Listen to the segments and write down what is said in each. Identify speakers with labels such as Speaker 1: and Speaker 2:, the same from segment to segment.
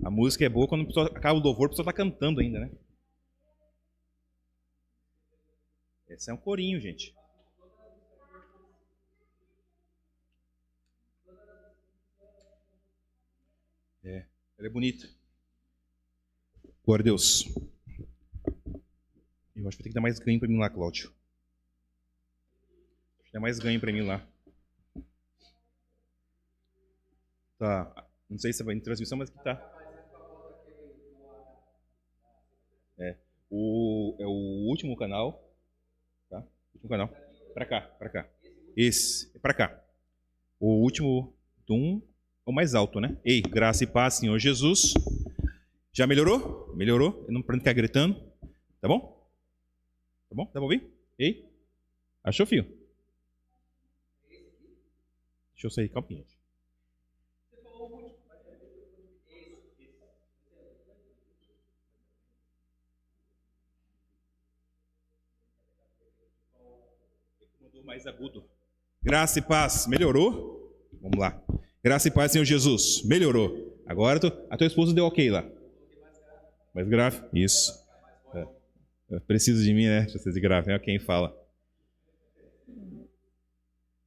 Speaker 1: A música é boa quando a pessoa acaba o louvor, a pessoa está cantando ainda, né? Esse é um corinho, gente. Ela é bonita. Glória a Deus. Eu acho que vai ter que dar mais ganho para mim lá, Cláudio. Acho que dá mais ganho para mim lá. Tá. Não sei se vai em transmissão, mas que tá. É o último canal. Tá? Último canal. Pra cá. Esse. É pra cá. O último é o mais alto, né? Ei, graça e paz, Senhor Jesus. Já melhorou? Melhorou? Eu não para ficar gritando. Tá bom? Tá bom? Dá pra ouvir? Ei? Achou, filho? Deixa eu sair, calma, gente. Mais agudo. Graça e paz, melhorou? Vamos lá. Graça e paz, Senhor Jesus, melhorou. Agora a tua esposa deu ok lá. Mais grave? Isso. Precisa de mim, né? Deixa eu ser de grave, é quem fala.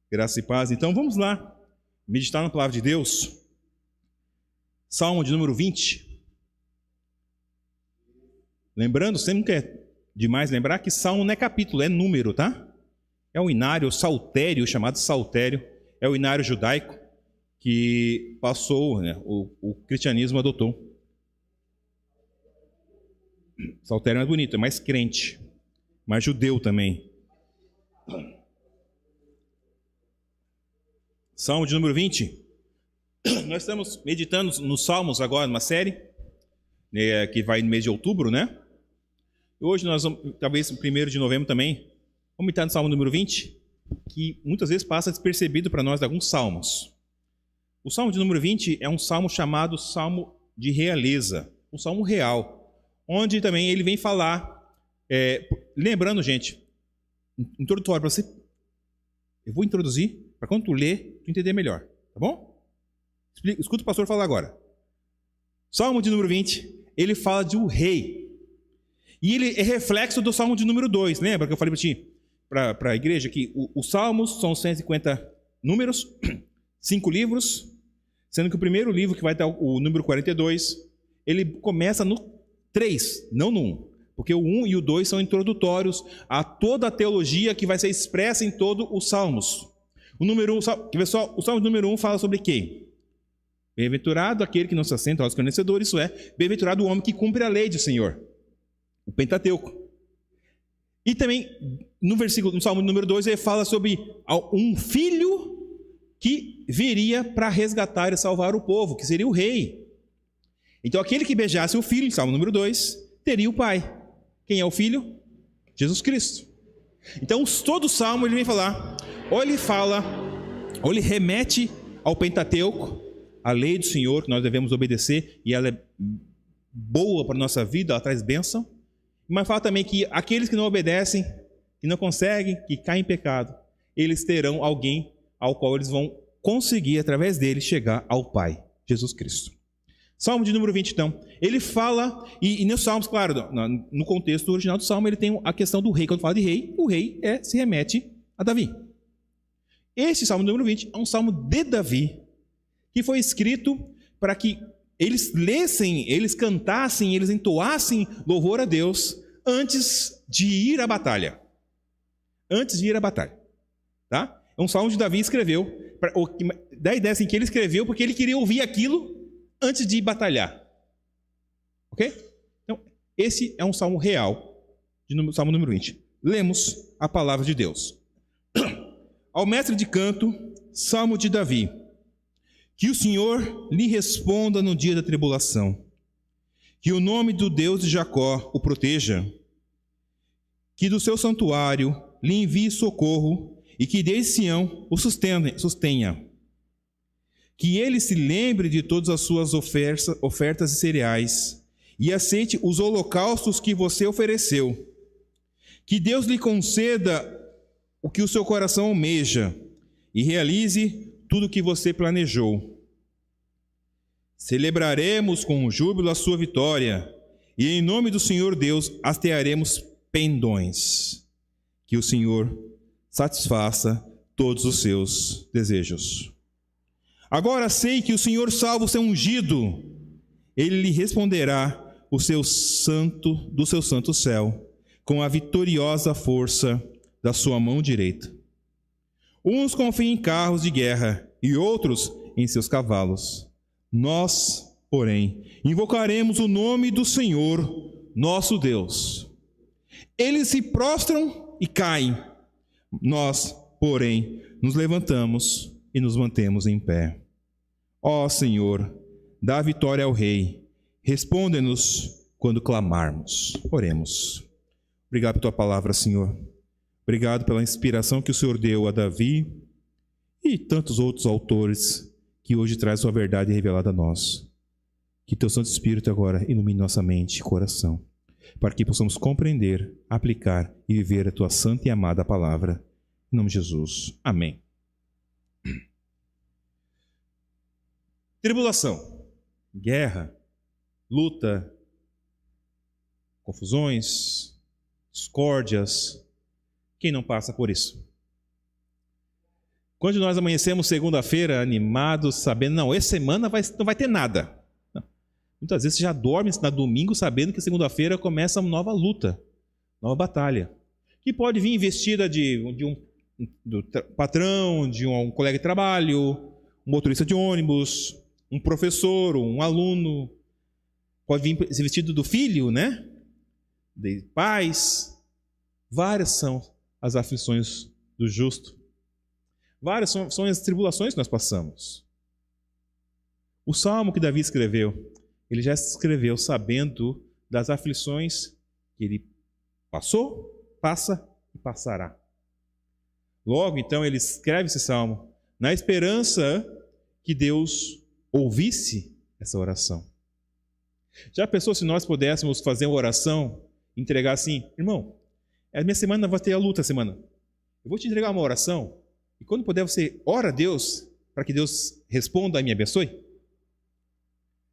Speaker 1: Graça e paz. Então vamos lá. Meditar na palavra de Deus. Salmo de número 20. Lembrando, sempre que é demais lembrar que Salmo não é capítulo, é número, tá? É o inário, o saltério, chamado saltério, é o inário judaico que passou, né, o cristianismo adotou. Saltério é bonito, é mais crente, mais judeu também. Salmo de número 20. Nós estamos meditando nos Salmos agora, numa série, né, que vai no mês de outubro, né? Hoje nós vamos, talvez no 1º de novembro também, vamos meditar no Salmo número 20, que muitas vezes passa despercebido para nós de alguns salmos. O Salmo de número 20 é um salmo chamado Salmo de Realeza, um salmo real, onde também ele vem falar, lembrando, gente, introdutório para você, eu vou introduzir, para quando tu ler, tu entender melhor, tá bom? Escuta o pastor falar agora. Salmo de número 20, ele fala de um rei, e ele é reflexo do Salmo de número 2, lembra que eu falei para ti? Para a igreja que os salmos são 150 números, 5 livros, sendo que o primeiro livro, que vai dar o número 42, ele começa no 3, não no 1, porque o 1 e o 2 são introdutórios a toda a teologia que vai ser expressa em todos os salmos. O número 1, o salmo número 1 fala sobre quem? Bem-aventurado aquele que não se assenta aos conhecedores, isso é, bem-aventurado o homem que cumpre a lei do Senhor, o Pentateuco. E também, no Salmo número 2, ele fala sobre um filho que viria para resgatar e salvar o povo, que seria o rei. Então, aquele que beijasse o filho, Salmo número 2, teria o pai. Quem é o filho? Jesus Cristo. Então, todo o Salmo ele vem falar, ou ele remete ao Pentateuco, a lei do Senhor, que nós devemos obedecer, e ela é boa para a nossa vida, ela traz bênção. Mas fala também que aqueles que não obedecem, que não conseguem, que caem em pecado, eles terão alguém ao qual eles vão conseguir, através dele, chegar ao Pai, Jesus Cristo. Salmo de número 20, então. Ele fala, e nos Salmos, claro, no contexto original do Salmo, ele tem a questão do rei. Quando fala de rei, o rei se remete a Davi. Esse Salmo número 20 é um Salmo de Davi, que foi escrito para que eles lessem, eles cantassem, eles entoassem louvor a Deus antes de ir à batalha. Antes de ir à batalha. Tá? É um salmo que Davi escreveu. Dá a ideia assim, que ele escreveu porque ele queria ouvir aquilo antes de batalhar. Ok? Então, esse é um salmo real, salmo número 20. Lemos a palavra de Deus. Ao mestre de canto, salmo de Davi. Que o Senhor lhe responda no dia da tribulação. Que o nome do Deus de Jacó o proteja. Que do seu santuário lhe envie socorro e que desde Sião o sustenha. Que ele se lembre de todas as suas ofertas e cereais e aceite os holocaustos que você ofereceu. Que Deus lhe conceda o que o seu coração almeja e realize tudo o que você planejou. Celebraremos com júbilo a sua vitória, e em nome do Senhor Deus hastearemos pendões. Que o Senhor satisfaça todos os seus desejos. Agora sei que o Senhor salva o seu ungido. Ele lhe responderá do seu santo céu, com a vitoriosa força da sua mão direita. Uns confiam em carros de guerra e outros em seus cavalos. Nós, porém, invocaremos o nome do Senhor, nosso Deus. Eles se prostram e caem. Nós, porém, nos levantamos e nos mantemos em pé. Ó Senhor, dá vitória ao Rei. Responde-nos quando clamarmos. Oremos. Obrigado pela tua palavra, Senhor. Obrigado pela inspiração que o Senhor deu a Davi e tantos outros autores que hoje traz sua verdade revelada a nós. Que teu Santo Espírito agora ilumine nossa mente e coração, para que possamos compreender, aplicar e viver a tua santa e amada palavra. Em nome de Jesus. Amém. Tribulação, guerra, luta, confusões, discórdias. Quem não passa por isso? Quando nós amanhecemos segunda-feira animados, sabendo, não, essa semana não vai ter nada. Não. Muitas vezes você já dorme na domingo sabendo que segunda-feira começa uma nova luta, nova batalha. Que pode vir investida do patrão, de um colega de trabalho, um motorista de ônibus, um professor, um aluno. Pode vir vestido do filho, né? De pais. Várias são as aflições do justo. Várias são as tribulações que nós passamos. O salmo que Davi escreveu, ele já escreveu sabendo das aflições que ele passou, passa e passará. Logo, então, ele escreve esse salmo na esperança que Deus ouvisse essa oração. Já pensou se nós pudéssemos fazer uma oração, entregar assim, irmão, a minha semana vai ter a luta semana. Eu vou te entregar uma oração, e quando puder você ora a Deus, para que Deus responda e me abençoe?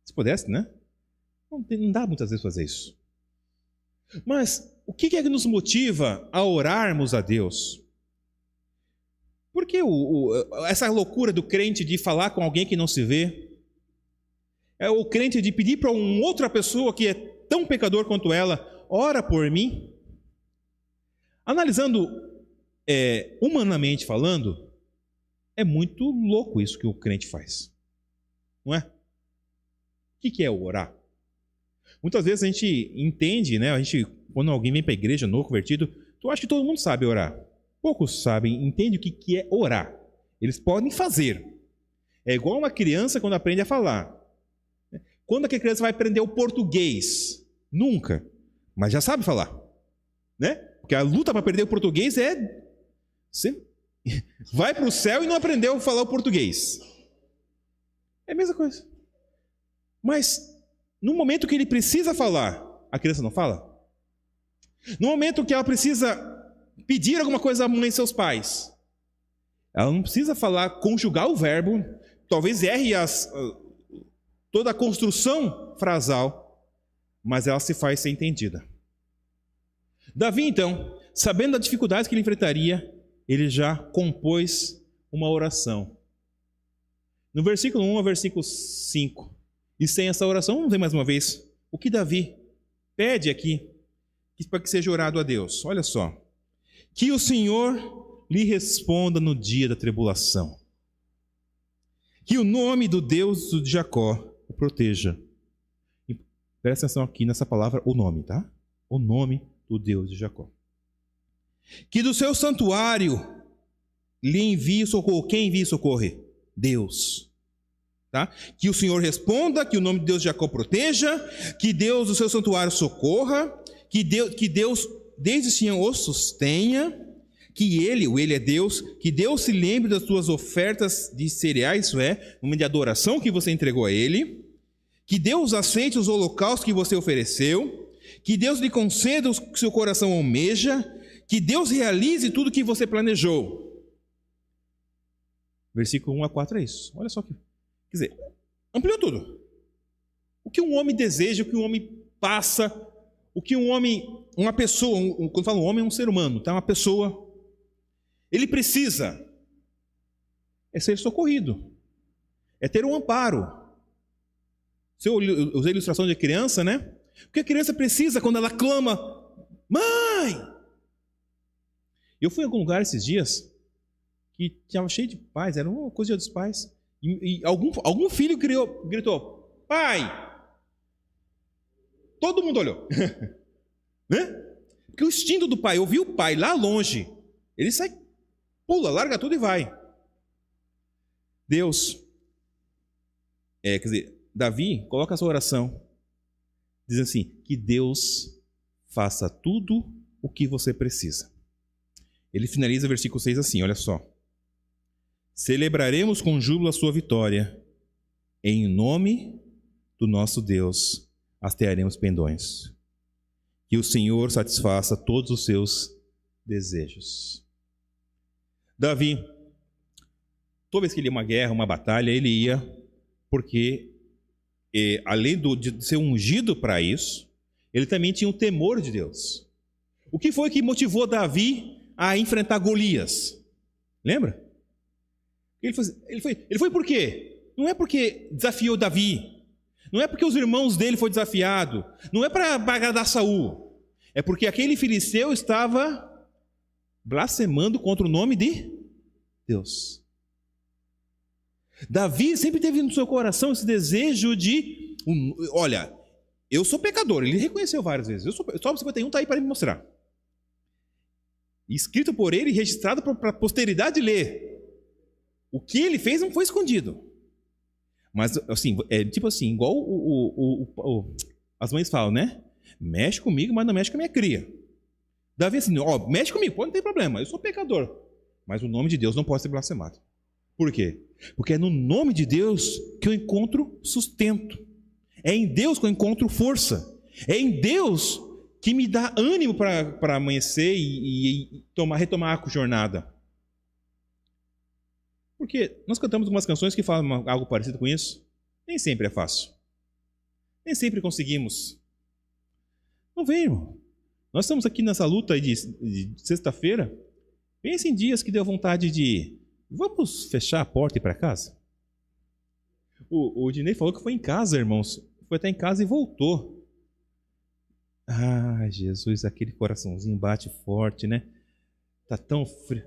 Speaker 1: Se pudesse, né? Não dá muitas vezes fazer isso. Mas o que é que nos motiva a orarmos a Deus? Por que essa loucura do crente de falar com alguém que não se vê? É o crente de pedir para uma outra pessoa que é tão pecador quanto ela, ora por mim? Analisando humanamente falando, é muito louco isso que o crente faz. Não é? O que é orar? Muitas vezes a gente entende, né? Quando alguém vem para a igreja novo, convertido, tu acha que todo mundo sabe orar. Poucos sabem, entendem o que é orar. Eles podem fazer. É igual uma criança quando aprende a falar. Quando que a criança vai aprender o português? Nunca. Mas já sabe falar. Né? Porque a luta para aprender o português é... Você vai para o céu e não aprendeu a falar o português. É a mesma coisa. Mas, no momento que ele precisa falar, a criança não fala? No momento que ela precisa pedir alguma coisa à mãe e seus pais, ela não precisa falar, conjugar o verbo, talvez erre toda a construção frasal, mas ela se faz ser entendida. Davi, então, sabendo das dificuldades que ele enfrentaria, ele já compôs uma oração. No versículo 1 ao versículo 5. E sem essa oração, vamos ver mais uma vez o que Davi pede aqui para que seja orado a Deus. Olha só. Que o Senhor lhe responda no dia da tribulação. Que o nome do Deus de Jacó o proteja. E presta atenção aqui nessa palavra, o nome, tá? O nome do Deus de Jacó. Que do seu santuário lhe envie socorro. Quem envia socorro? Deus. Tá? Que o Senhor responda, que o nome de Deus de Jacó proteja, que Deus do seu santuário socorra, que Deus desde Sião o sustenha, que ele é Deus, que Deus se lembre das suas ofertas de cereais, isso é, uma de adoração que você entregou a ele, que Deus aceite os holocaustos que você ofereceu, que Deus lhe conceda o que seu coração almeja, que Deus realize tudo o que você planejou. Versículo 1 a 4 é isso. Olha só aqui. Quer dizer, ampliou tudo. O que um homem deseja, o que um homem passa, o que um homem, uma pessoa, quando falo homem é um ser humano, tá? Uma pessoa, ele precisa ser socorrido, é ter um amparo. Se eu usei a ilustração de criança, né? Porque a criança precisa quando ela clama, mãe! Eu fui em algum lugar esses dias que estava cheio de pais, era uma coisa dos pais, e algum filho gritou, pai! Todo mundo olhou. Né? Porque o instinto do pai, ouvir o pai lá longe, ele sai, pula, larga tudo e vai. Deus, quer dizer, Davi coloca a sua oração, diz assim, que Deus faça tudo o que você precisa. Ele finaliza o versículo 6 assim, olha só. Celebraremos com júbilo a sua vitória, em nome do nosso Deus, hastearemos pendões. Que o Senhor satisfaça todos os seus desejos. Davi, toda vez que ele ia uma guerra, uma batalha, ele ia porque, além de ser ungido para isso, ele também tinha o temor de Deus. O que foi que motivou Davi a enfrentar Golias? Lembra? Ele foi por quê? Não é porque desafiou Davi. Não é porque os irmãos dele foram desafiados. Não é para agradar Saul. É porque aquele filisteu estava blasfemando contra o nome de Deus. Davi sempre teve no seu coração esse desejo de... olha, eu sou pecador. Ele reconheceu várias vezes. Salmo 51 está aí para me mostrar. Escrito por ele e registrado para a posteridade ler. O que ele fez não foi escondido. Mas, assim, tipo assim, igual as mães falam, né? Mexe comigo, mas não mexe com a minha cria. Davi assim, mexe comigo, pode, não tem problema, eu sou pecador. Mas o nome de Deus não pode ser blasfemado. Por quê? Porque é no nome de Deus que eu encontro sustento. É em Deus que eu encontro força. É em Deus que me dá ânimo para amanhecer e retomar a jornada. Porque nós cantamos algumas canções que falam algo parecido com isso. Nem sempre é fácil. Nem sempre conseguimos. Não vem, irmão. Nós estamos aqui nessa luta de sexta-feira. Pense em dias que deu vontade de... Vamos fechar a porta e ir para casa? O Dinei falou que foi em casa, irmãos. Foi até em casa e voltou. Ah, Jesus, aquele coraçãozinho bate forte, né? Tá tão frio.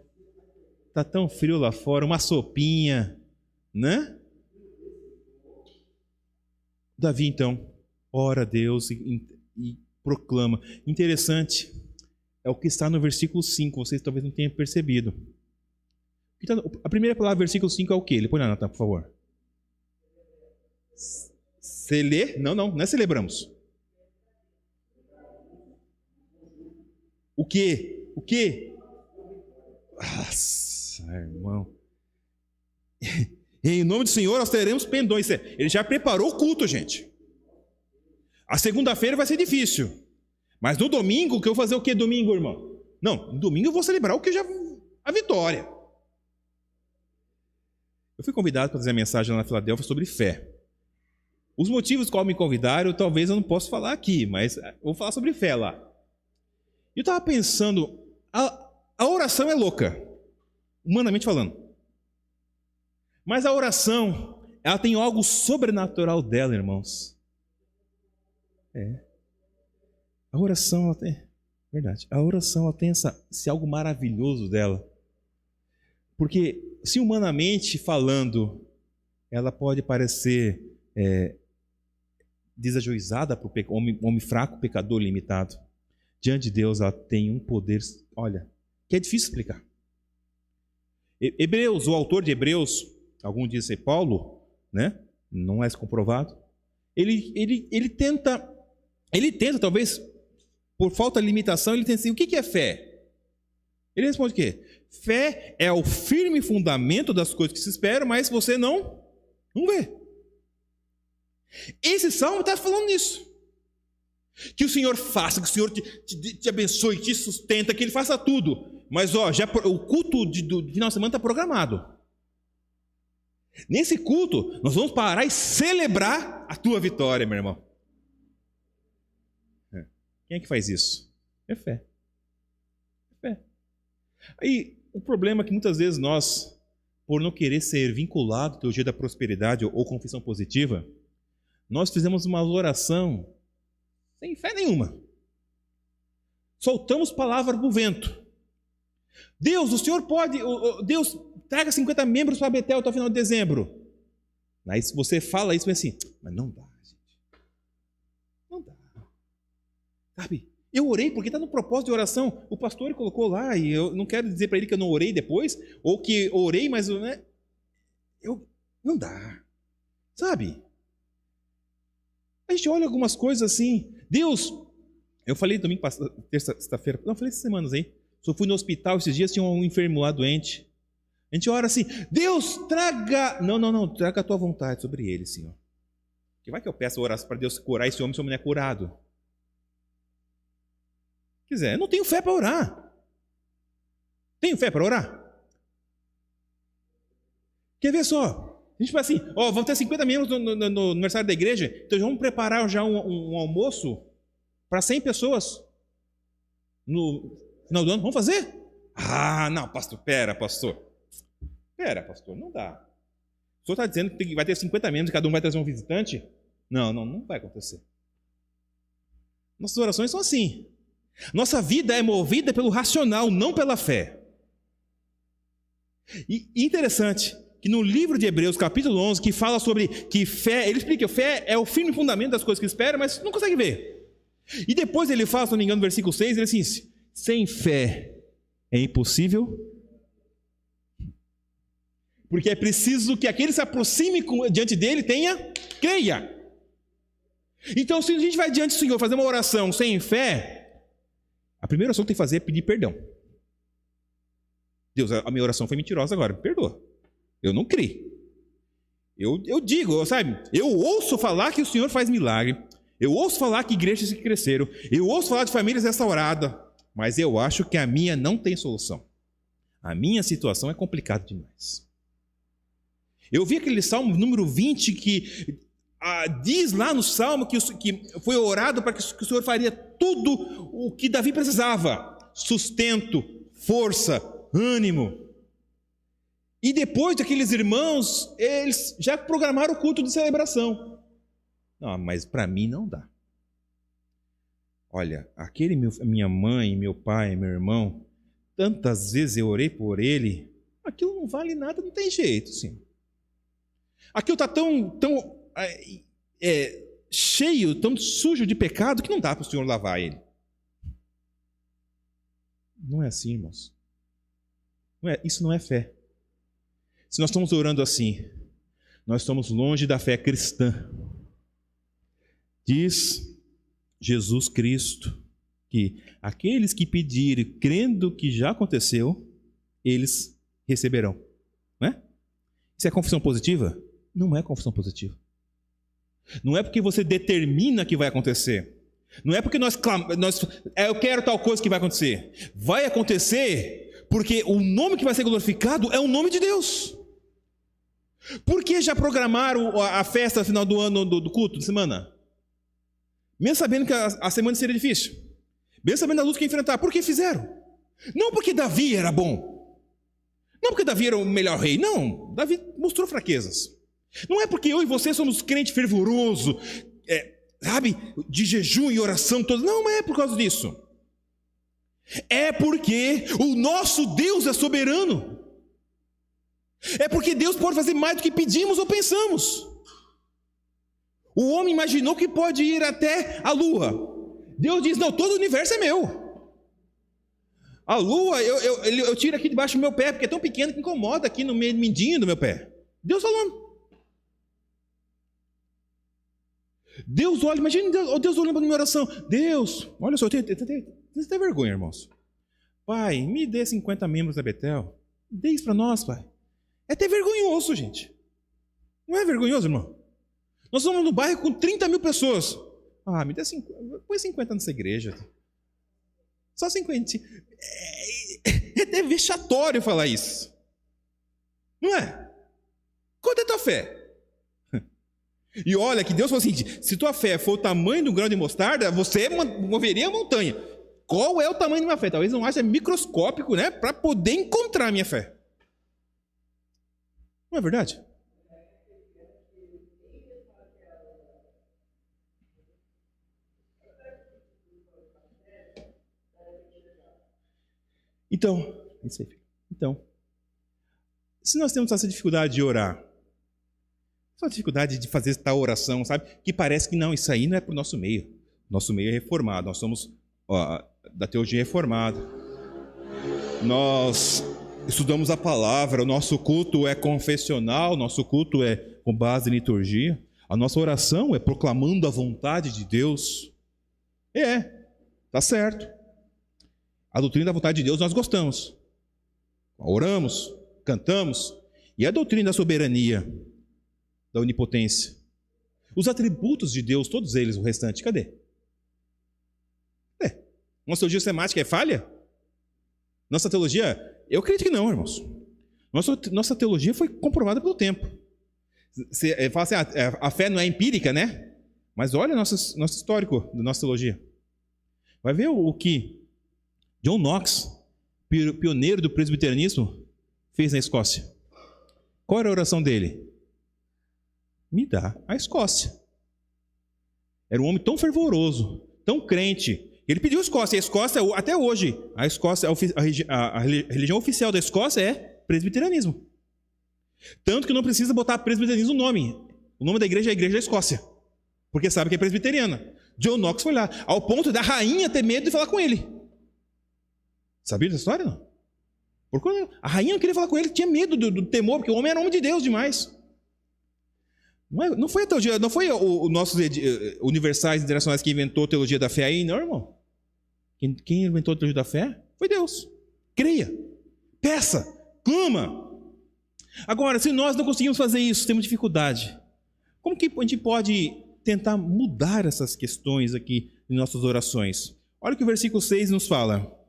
Speaker 1: Tá tão frio lá fora, uma sopinha, né? Davi, então, ora a Deus e proclama. Interessante, é o que está no versículo 5, vocês talvez não tenham percebido. A primeira palavra do versículo 5 é o quê? Ele põe na nota, por favor. Não é celebramos. O quê? O quê? Nossa, irmão. Em nome do Senhor nós teremos pendões. Ele já preparou o culto, gente. A segunda-feira vai ser difícil. Mas no domingo, que eu vou fazer o que domingo, irmão? Não, no domingo eu vou celebrar a vitória. Eu fui convidado para fazer a mensagem lá na Filadélfia sobre fé. Os motivos qual me convidaram, talvez eu não possa falar aqui, mas eu vou falar sobre fé lá. Eu estava pensando, a oração é louca, humanamente falando. Mas a oração, ela tem algo sobrenatural dela, irmãos. A oração, ela tem... Verdade. A oração, ela tem esse algo maravilhoso dela. Porque, se humanamente falando, ela pode parecer desajuizada para o homem fraco, pecador limitado. Diante de Deus, ela tem um poder, olha, que é difícil explicar. Hebreus, o autor de Hebreus, algum diz ser Paulo, né? Não é comprovado. Ele tenta, talvez, por falta de limitação, ele tenta assim, o que é fé? Ele responde o quê? Fé é o firme fundamento das coisas que se esperam, mas você não vê. Esse salmo está falando nisso. Que o Senhor faça, que o Senhor te abençoe, te sustenta, que Ele faça tudo. Mas o culto do final de semana está programado. Nesse culto, nós vamos parar e celebrar a tua vitória, meu irmão. Quem é que faz isso? É fé. É fé. Aí, o problema é que muitas vezes nós, por não querer ser vinculado ao teologia da prosperidade ou confissão positiva, nós fizemos uma oração sem fé nenhuma. Soltamos palavra pro vento. Deus, o Senhor pode... Deus, traga 50 membros para Betel até o final de dezembro. Aí se você fala isso, é assim, mas não dá, gente. Não dá. Sabe? Eu orei porque está no propósito de oração. O pastor colocou lá, e eu não quero dizer para ele que eu não orei depois, ou que orei, mas né, não dá. Sabe? A gente olha algumas coisas assim. Deus, eu falei domingo, sexta-feira, não, falei essas semanas aí. Só fui no hospital esses dias, tinha um enfermo lá doente. A gente ora assim, Deus, traga... Não, traga a tua vontade sobre ele, Senhor. Que vai que eu peço oração para Deus curar esse homem se o homem não é curado? Quer dizer, eu não tenho fé para orar. Tenho fé para orar? Quer ver só? A gente fala assim, vamos ter 50 membros no aniversário da igreja, então vamos preparar já um almoço para 100 pessoas no final do ano. Vamos fazer? Ah, não, pastor, pera, pastor, não dá. O senhor está dizendo que vai ter 50 membros e cada um vai trazer um visitante? Não vai acontecer. Nossas orações são assim. Nossa vida é movida pelo racional, não pela fé. E interessante que no livro de Hebreus, capítulo 11, que fala sobre que fé, ele explica que fé é o firme fundamento das coisas que espera, mas não consegue ver. E depois ele fala, se não me engano, no versículo 6, ele diz, sem fé é impossível, porque é preciso que aquele que se aproxime diante dele creia. Então, se a gente vai diante do Senhor fazer uma oração sem fé, a primeira oração que tem que fazer é pedir perdão. Deus, a minha oração foi mentirosa agora, me perdoa. Eu não criei. Eu digo, sabe? Eu ouço falar que o Senhor faz milagre. Eu ouço falar que igrejas que cresceram. Eu ouço falar de famílias restauradas. Mas eu acho que a minha não tem solução. A minha situação é complicada demais. Eu vi aquele Salmo número 20 que diz lá no Salmo que foi orado para que o Senhor faria tudo o que Davi precisava. Sustento, força, ânimo. E depois daqueles irmãos, eles já programaram o culto de celebração. Não, mas para mim não dá. Olha, minha mãe, meu pai, meu irmão, tantas vezes eu orei por ele, aquilo não vale nada, não tem jeito, sim. Aquilo está tão cheio, tão sujo de pecado, que não dá para o Senhor lavar ele. Não é assim, irmãos. Isso não é fé. Se nós estamos orando assim, nós estamos longe da fé cristã. Diz Jesus Cristo que aqueles que pedirem, crendo que já aconteceu, eles receberão. Não é? Isso é confissão positiva? Não é confissão positiva. Não é porque você determina que vai acontecer. Não é porque eu quero tal coisa que vai acontecer. Vai acontecer porque o nome que vai ser glorificado é o nome de Deus. Por que já programaram a festa no final do ano do culto de semana? Mesmo sabendo que a semana seria difícil. Mesmo sabendo a luta que ia enfrentar. Por que fizeram? Não porque Davi era bom. Não porque Davi era o melhor rei. Não, Davi mostrou fraquezas. Não é porque eu e você somos crente fervoroso, sabe, de jejum e oração todos. Não é por causa disso. É porque o nosso Deus é soberano. É porque Deus pode fazer mais do que pedimos ou pensamos. O homem imaginou que pode ir até a lua. Deus diz, não, todo o universo é meu. A lua eu tiro aqui debaixo do meu pé, porque é tão pequeno que incomoda aqui no mindinho do meu pé. Deus falando. Deus olha, imagina Deus olhando para a minha oração. Deus, olha só, você tem vergonha, irmãos. Pai, me dê 50 membros da Betel. Dê isso para nós, pai. É até vergonhoso, gente. Não é vergonhoso, irmão? Nós estamos no bairro com 30 mil pessoas. Ah, me dê 50. Põe 50 nessa igreja. Só 50. É até vexatório falar isso. Não é? Quanto é fé. E olha que Deus falou assim, se tua fé for o tamanho do grão de mostarda, você moveria a montanha. Qual é o tamanho da minha fé? Talvez não ache microscópico, né? Para poder encontrar a minha fé. Não é verdade? Então, se nós temos essa dificuldade de orar, essa dificuldade de fazer essa oração, sabe? Que parece que não, isso aí não é para o nosso meio. Nosso meio é reformado, nós somos da teologia reformada. Nós estudamos a palavra, o nosso culto é confessional, nosso culto é com base em liturgia. A nossa oração é proclamando a vontade de Deus. Tá certo. A doutrina da vontade de Deus nós gostamos. Oramos, cantamos. E a doutrina da soberania, da onipotência. Os atributos de Deus, todos eles, o restante, cadê? Nossa teologia sistemática é falha? Nossa teologia, eu acredito que não, irmãos. Nossa teologia foi comprovada pelo tempo. Você fala assim, a fé não é empírica, né? Mas olha nosso histórico da nossa teologia. Vai ver o que John Knox, pioneiro do presbiterianismo, fez na Escócia. Qual era a oração dele? Me dá a Escócia. Era um homem tão fervoroso, tão crente. Ele pediu a Escócia. A Escócia, até hoje, a Escócia, a religião oficial da Escócia é presbiterianismo. Tanto que não precisa botar presbiterianismo no nome. O nome da igreja é a Igreja da Escócia. Porque sabe que é presbiteriana. John Knox foi lá, ao ponto da rainha ter medo de falar com ele. Sabia dessa história, não? Porque a rainha não queria falar com ele, tinha medo do temor, porque o homem era homem de Deus demais. Não foi a teologia, não foi os nossos universais internacionais que inventou a teologia da fé aí, não, irmão. Quem inventou a teologia da fé foi Deus. Creia, peça, clama. Agora, se nós não conseguimos fazer isso, temos dificuldade. Como que a gente pode tentar mudar essas questões aqui em nossas orações? Olha o que o versículo 6 nos fala.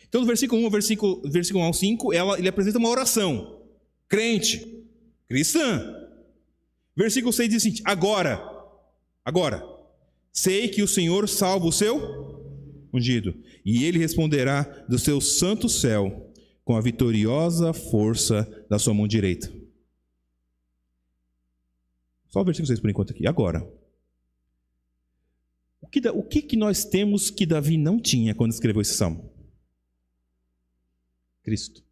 Speaker 1: Então, no versículo 1 versículo 1 ao 5, ele apresenta uma oração. Crente, cristã. Versículo 6 diz assim, agora, sei que o Senhor salva o seu ungido, e ele responderá do seu santo céu, com a vitoriosa força da sua mão direita. Só o versículo 6 por enquanto aqui. Agora, o que nós temos que Davi não tinha quando escreveu esse salmo? Cristo.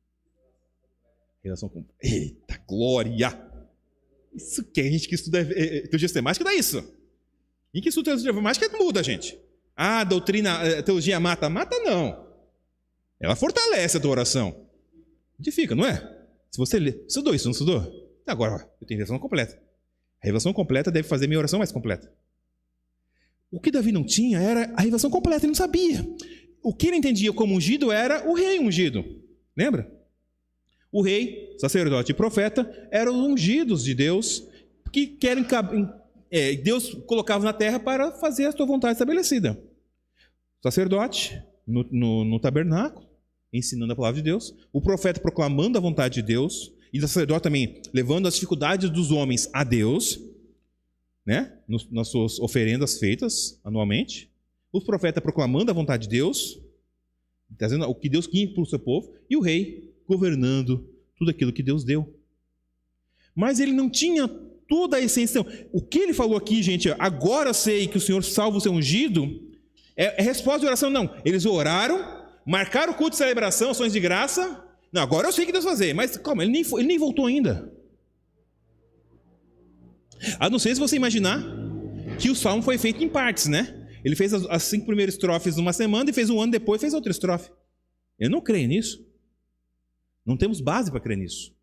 Speaker 1: Relação com... Eita, glória! Isso que a gente que estuda teologia sistemática dá isso. E que estuda teologia sistemática muda, gente. A teologia mata não. Ela fortalece a tua oração. Edifica, não é? Se você lê, estudou isso, não estudou? Agora, eu tenho revelação completa. A revelação completa deve fazer minha oração mais completa. O que Davi não tinha era a revelação completa, ele não sabia. O que ele entendia como ungido era o rei ungido. Lembra? O rei, sacerdote e profeta eram os ungidos de Deus que Deus colocava na terra para fazer a sua vontade estabelecida. O sacerdote no tabernáculo, ensinando a palavra de Deus. O profeta proclamando a vontade de Deus. E o sacerdote também levando as dificuldades dos homens a Deus, né? Nas suas oferendas feitas anualmente. O profeta proclamando a vontade de Deus, trazendo o que Deus quis para o seu povo. E o rei governando tudo aquilo que Deus deu. Mas ele não tinha toda a essência. O que ele falou aqui, gente, agora eu sei que o Senhor salva o seu ungido, é resposta de oração, não. Eles oraram, marcaram o culto de celebração, ações de graça. Não, agora eu sei que Deus vai fazer, mas calma, ele nem voltou ainda. A não ser se você imaginar que o salmo foi feito em partes, né? Ele fez as 5 primeiras estrofes numa semana e fez um ano depois, fez outra estrofe. Eu não creio nisso. Não temos base para crer nisso.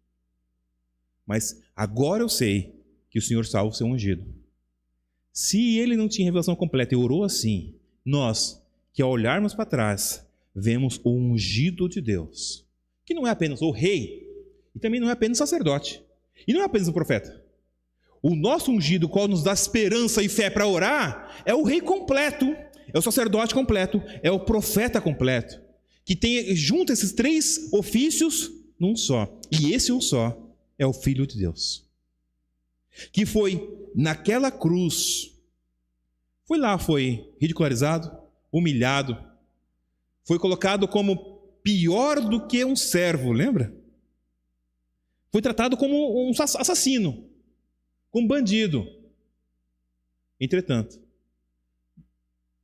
Speaker 1: Mas agora eu sei que o Senhor salva o seu ungido. Se ele não tinha revelação completa e orou assim, nós, que ao olharmos para trás, vemos o ungido de Deus, que não é apenas o rei, e também não é apenas o sacerdote, e não é apenas o profeta. O nosso ungido, qual nos dá esperança e fé para orar, é o rei completo, é o sacerdote completo, é o profeta completo, que tem junto esses 3 ofícios num só. E esse um só é o Filho de Deus. que foi naquela cruz, foi ridicularizado, humilhado, foi colocado como pior do que um servo, lembra? Foi tratado como um assassino, como bandido. Entretanto,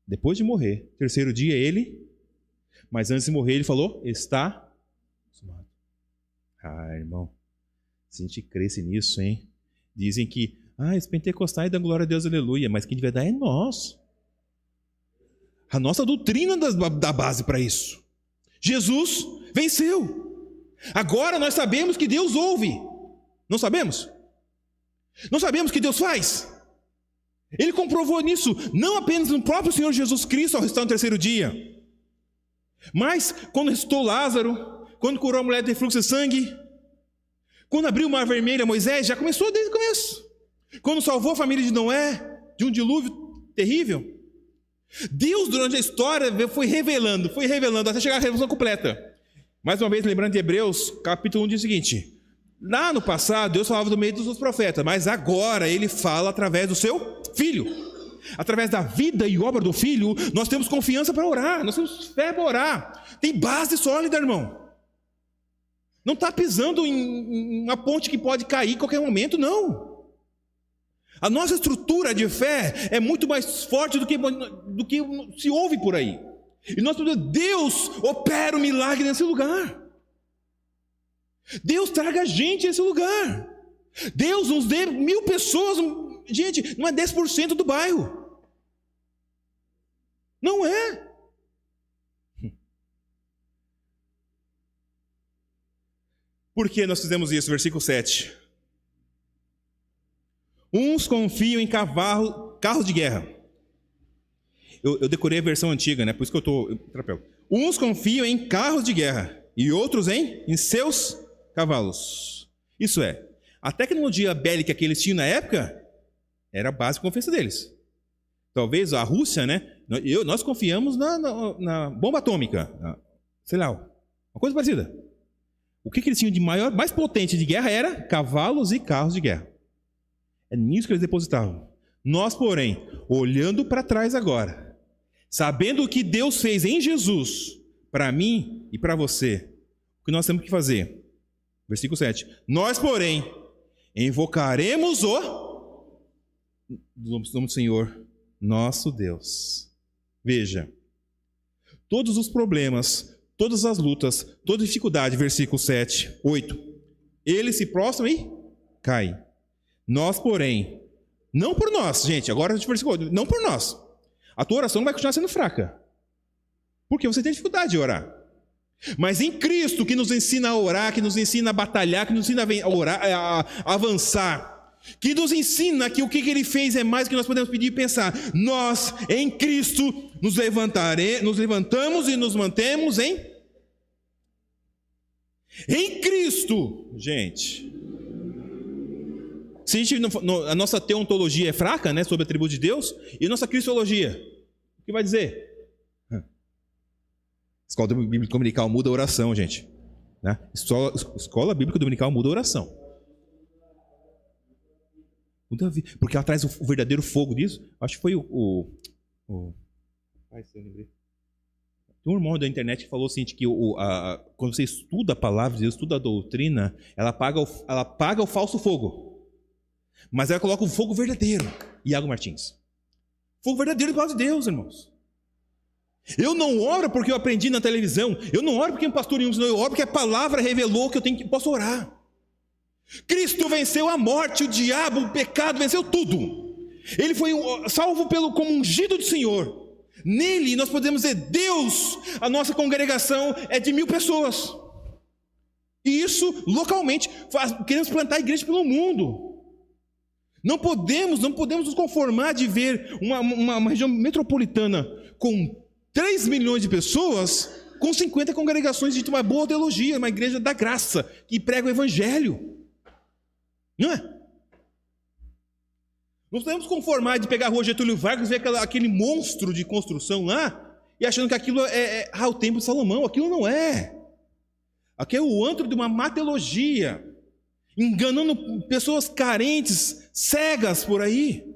Speaker 1: depois de morrer, terceiro dia mas antes de morrer ele falou, está consumado. Irmão, se a gente cresce nisso, hein? Dizem que, os pentecostais dão glória a Deus, aleluia, mas quem deve dar é nós. A nossa doutrina dá base para isso. Jesus venceu. Agora nós sabemos que Deus ouve. Não sabemos? Não sabemos que Deus faz? Ele comprovou nisso, não apenas no próprio Senhor Jesus Cristo ao ressuscitar no terceiro dia, mas quando ressuscitou Lázaro, quando curou a mulher de fluxo de sangue, quando abriu o mar vermelho a Moisés, já começou desde o começo. Quando salvou a família de Noé de um dilúvio terrível. Deus, durante a história, foi revelando, até chegar à revelação completa. Mais uma vez, lembrando de Hebreus, capítulo 1, diz o seguinte: lá no passado, Deus falava do meio dos profetas, mas agora Ele fala através do seu Filho. Através da vida e obra do Filho, nós temos confiança para orar, nós temos fé para orar. Tem base sólida, irmão. Não está pisando em uma ponte que pode cair em qualquer momento, não. A nossa estrutura de fé é muito mais forte do que se ouve por aí. E nós podemos, Deus opera o milagre nesse lugar. Deus traga gente nesse lugar. Deus nos dê 1.000 pessoas. Gente, não é 10% do bairro. Não é. Por que nós fizemos isso? Versículo 7. Uns confiam em carros de guerra. Eu decorei a versão antiga, né? Por isso que eu estou trapéu. Uns confiam em carros de guerra e outros em seus cavalos. Isso é, a tecnologia bélica que eles tinham na época era a base de confiança deles. Talvez a Rússia, né? Nós confiamos na bomba atômica, sei lá, uma coisa parecida. O que eles tinham de mais potente de guerra era cavalos e carros de guerra. É nisso que eles depositavam. Nós, porém, olhando para trás agora, sabendo o que Deus fez em Jesus, para mim e para você, o que nós temos que fazer? Versículo 7. Nós, porém, invocaremos o nome do Senhor, nosso Deus. Veja, todos os problemas, todas as lutas, toda dificuldade, versículo 7, 8, eles se prostram e caem. Nós, porém, não por nós, gente, agora a gente versículo 8, não por nós. A tua oração vai continuar sendo fraca. Porque você tem dificuldade de orar. Mas em Cristo, que nos ensina a orar, que nos ensina a batalhar, que nos ensina a orar, a avançar, que nos ensina que o que Ele fez é mais do que nós podemos pedir e pensar. Nós, em Cristo, nos levantamos e nos mantemos em Cristo, gente. Se a nossa teontologia é fraca, né, sobre o atributo de Deus, e a nossa cristologia, o que vai dizer? Escola Bíblica Dominical muda a oração, gente. Né? Escola Bíblica Dominical muda a oração. Porque ela traz o verdadeiro fogo disso. Acho que foi tem um irmão da internet que falou assim, que quando você estuda a palavra de Deus, estuda a doutrina, ela apaga o falso fogo. Mas ela coloca o fogo verdadeiro. Iago Martins. Fogo verdadeiro do lado de Deus, irmãos. Eu não oro porque eu aprendi na televisão. Eu não oro porque um pastor nenhum ensinou. Eu oro porque a palavra revelou que eu posso orar. Cristo venceu a morte, o diabo, o pecado, venceu tudo. Ele foi salvo como ungido do Senhor. Nele nós podemos dizer, Deus, a nossa congregação é de 1.000 pessoas. E isso localmente, queremos plantar a igreja pelo mundo. Não podemos nos conformar de ver uma região metropolitana com 3 milhões de pessoas, com 50 congregações de uma boa teologia, uma igreja da graça, que prega o evangelho. Não é? Não podemos conformar de pegar a rua Getúlio Vargas e ver aquele monstro de construção lá, e achando que aquilo é o templo de Salomão. Aquilo não é. Aqui é o antro de uma má teologia. enganando pessoas carentes, cegas por aí.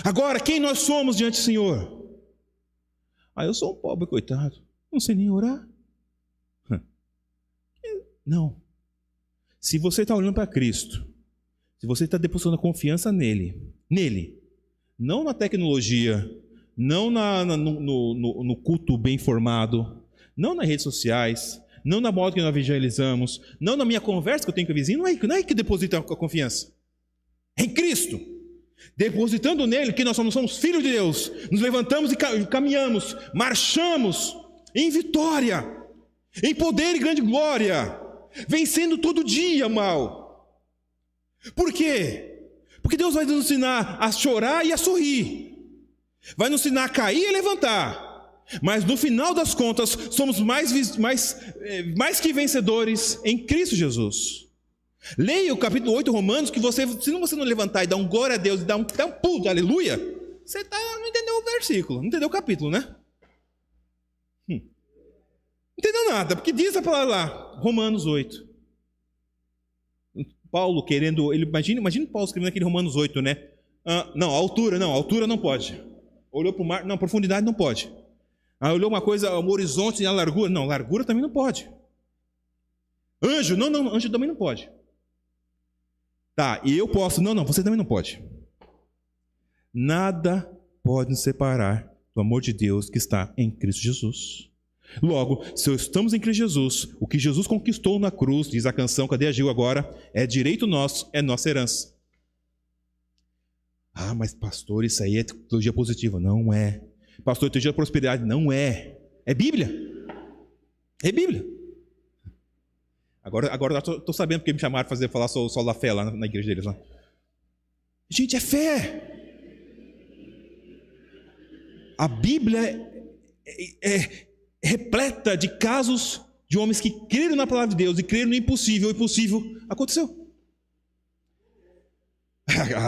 Speaker 1: Agora, quem nós somos diante do Senhor? Eu sou um pobre coitado, não sei nem orar. Não. Se você está olhando para Cristo, se você está depositando confiança nele, não na tecnologia, não no culto bem formado, não nas redes sociais, não na modo que nós evangelizamos, não na minha conversa que eu tenho com o vizinho, não é que deposita a confiança. É em Cristo. Depositando nele que nós somos filhos de Deus, nos levantamos e caminhamos, marchamos em vitória, em poder e grande glória, vencendo todo dia o mal. Por quê? Porque Deus vai nos ensinar a chorar e a sorrir, vai nos ensinar a cair e a levantar, mas no final das contas somos mais que vencedores em Cristo Jesus. Leia o capítulo 8 de Romanos, que se você não levantar e dar um glória a Deus e dar um pulo de aleluia, você não entendeu o versículo, não entendeu o capítulo, né? Não entendeu nada, porque diz a palavra lá, Romanos 8. Paulo querendo, imagine Paulo escrevendo aquele Romanos 8, né? A altura não pode. Olhou para o mar, não, profundidade não pode. Olhou uma coisa, um horizonte e a largura, não, largura também não pode. Anjo, não, anjo também não pode. Tá, e eu posso, não, você também não pode. Nada pode nos separar do amor de Deus que está em Cristo Jesus. Logo, se estamos em Cristo Jesus, o que Jesus conquistou na cruz, diz a canção, cadê a Gil agora? É direito nosso, é nossa herança. Mas pastor, isso aí é teologia positiva. Não é. Pastor, teologia da prosperidade. Não é. É Bíblia. É Bíblia. Agora estou sabendo porque me chamaram para falar só da fé lá na igreja deles. Lá. Gente, é fé. A Bíblia é repleta de casos de homens que creram na palavra de Deus e creram no impossível. O impossível aconteceu.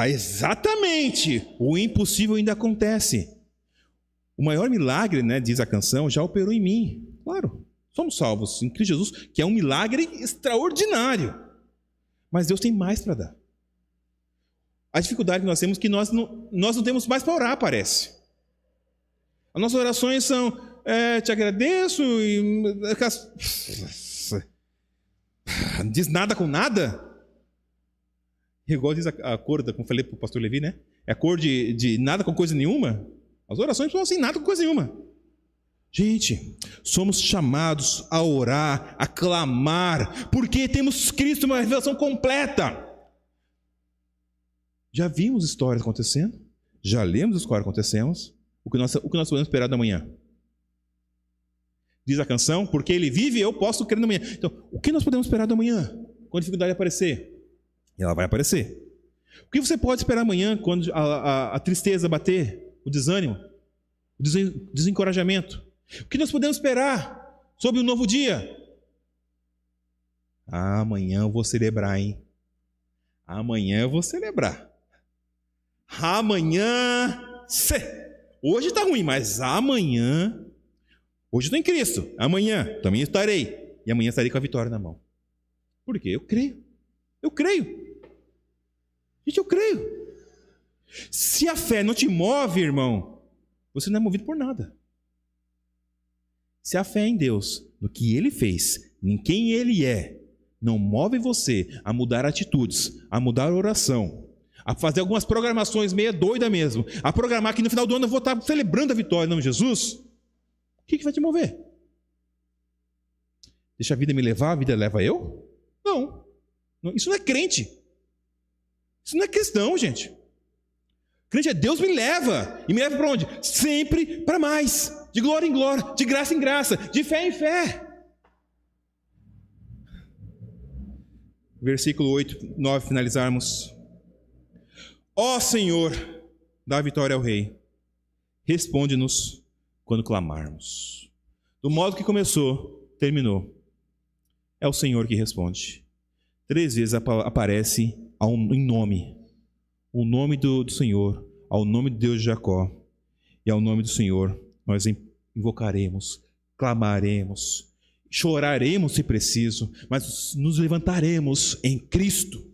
Speaker 1: Exatamente. O impossível ainda acontece. O maior milagre, né, diz a canção, já operou em mim. Claro. Somos salvos em Cristo Jesus, que é um milagre extraordinário. Mas Deus tem mais para dar. A dificuldade que nós temos é que nós não temos mais para orar, parece. As nossas orações são, te agradeço, e não diz nada com nada. Igual diz a cor, como falei para o pastor Levi, né? É a cor de nada com coisa nenhuma. As orações são assim, nada com coisa nenhuma. Gente, somos chamados a orar, a clamar, porque temos Cristo, uma revelação completa. Já vimos histórias acontecendo, já lemos histórias acontecendo. O que nós podemos esperar da manhã? Diz a canção, porque Ele vive, eu posso crer na manhã. Então, o que nós podemos esperar da manhã? Quando a dificuldade aparecer? E ela vai aparecer. O que você pode esperar amanhã quando a tristeza bater, o desânimo, o desencorajamento? O que nós podemos esperar sobre o novo dia? Amanhã eu vou celebrar, hein? Amanhã eu vou celebrar. Amanhã... Hoje está ruim, mas amanhã... Hoje estou em Cristo. Amanhã também estarei. E amanhã estarei com a vitória na mão. Por quê? Eu creio. Eu creio. Gente, eu creio. Se a fé não te move, irmão, você não é movido por nada. Se a fé é em Deus, no que Ele fez, em quem Ele é, não move você a mudar atitudes, a mudar a oração, a fazer algumas programações meia doida mesmo, a programar que no final do ano eu vou estar celebrando a vitória em nome de Jesus, o que vai te mover? Deixa a vida me levar, a vida leva eu? Não. Isso não é crente. Isso não é questão, gente. Crente é Deus me leva. E me leva para onde? Sempre para mais. De glória em glória, de graça em graça, de fé em fé. Versículo 8, 9, finalizarmos. Ó Senhor, dá vitória ao Rei. Responde-nos quando clamarmos. Do modo que começou, terminou. É o Senhor que responde. 3 vezes aparece em nome. O nome do Senhor, ao nome de Deus de Jacó. E ao nome do Senhor nós invocaremos, clamaremos. choraremos se preciso, mas nos levantaremos em Cristo.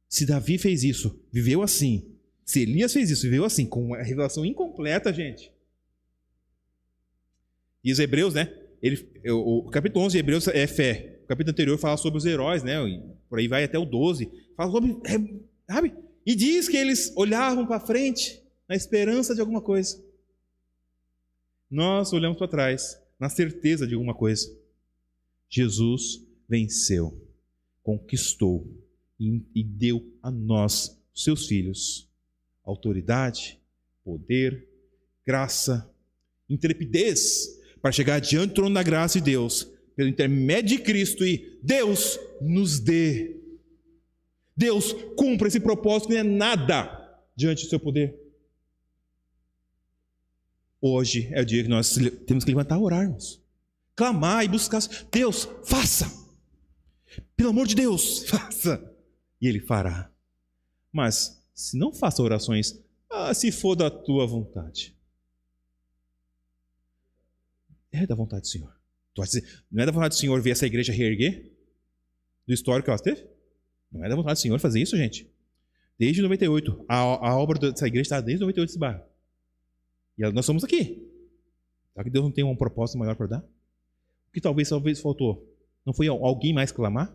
Speaker 1: Se Davi fez isso, viveu assim. Se Elias fez isso, viveu assim, com uma revelação incompleta, gente. E os Hebreus, né? O capítulo 11 de Hebreus é fé. O capítulo anterior fala sobre os heróis, né? Por aí vai até o 12. Fala sobre, sabe? E diz que eles olhavam para frente na esperança de alguma coisa. Nós olhamos para trás na certeza de alguma coisa. Jesus venceu, conquistou e deu a nós, seus filhos, autoridade, poder, graça, intrepidez para chegar diante do trono da graça de Deus, pelo intermédio de Cristo, e Deus nos dê. Deus cumpra esse propósito que não é nada diante do seu poder. Hoje é o dia que nós temos que levantar e orarmos, clamar e buscar. Deus, faça! Pelo amor de Deus, faça! E Ele fará. Mas, se não faça orações, se for da tua vontade. É da vontade do Senhor. Não é da vontade do Senhor ver essa igreja reerguer? Do histórico que ela teve? Não é da vontade do Senhor fazer isso, gente. Desde 98. A obra dessa igreja está desde 98 esse bairro. E nós somos aqui. Será que Deus não tem um propósito maior para dar? O que talvez faltou? Não foi alguém mais clamar?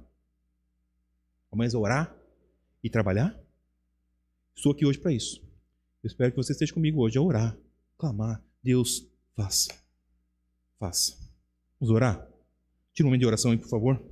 Speaker 1: Alguém mais orar e trabalhar? Estou aqui hoje para isso. Eu espero que você esteja comigo hoje a orar, clamar. Deus, faça. Faça. Vamos orar? Tira um momento de oração aí, por favor.